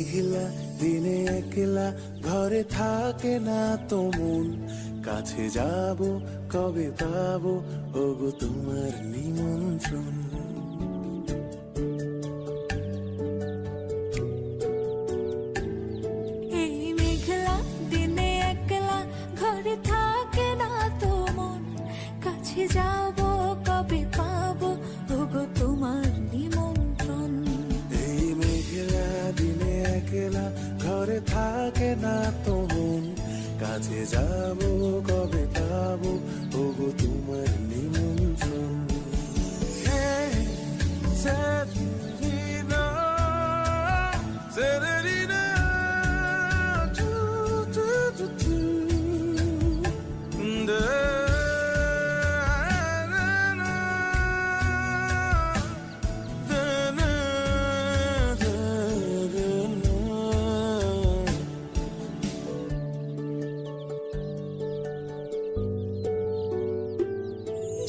মেঘলা দিনে একলা ঘরে থাকে না তো মন, কাছে যাব কবে পাবো ওগো তোমার নিমন্ত্রণ। এই মেঘলা দিনে একলা ঘরে থাকে না তো মন, কাছে যাব কবে পাবো ওগো তোমার নিমন্ত্রণ। এই মেঘলা দিনে একলা ঘরে থাকে না তো মন, কাছে যাব কবে পাবো ওগো তোমার নিমন্ত্রণ। Hey, Severina, Severina, do, do, do, do. Da, na, na, da, na, da, da, na.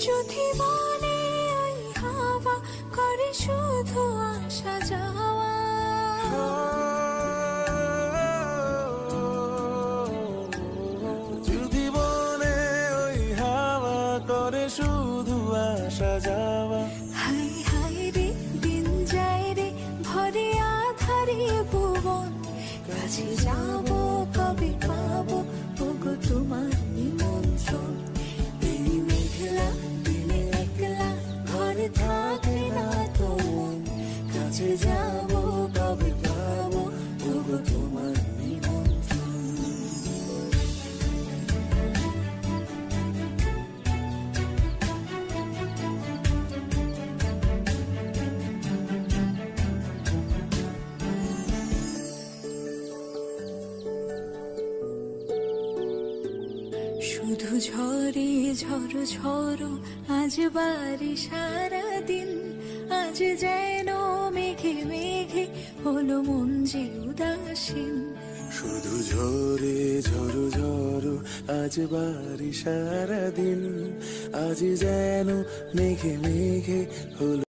যদি মনে ওই হাওয়া করে শুধু আসা যাওয়া, যদি বলে ওই হাওয়া করে শুধু আসা যাওয়া, হাই হাই রে দিন যায় রে ভরে আধারে ভুবন, কাছে যাব কবে পাবো ওগো তোমার নিমন্ত্রণ। এই মেঘলা দিনে একলা ঘরে থাকে না তো মন, কাছে যাব কবে পাবো ওগো তোমার নিমন্ত্রণ। শুধু ঝরে ঝড়ো ঝড়ো আজ বাড়ি সারাদিন, আজ যেন মেঘে মেঘে হলো মন যে উদাসীন। শুধু ঝরে ঝড়ো ঝড়ো আজ বাড়ি সারাদিন, আজ যেন মেঘে মেঘে হলো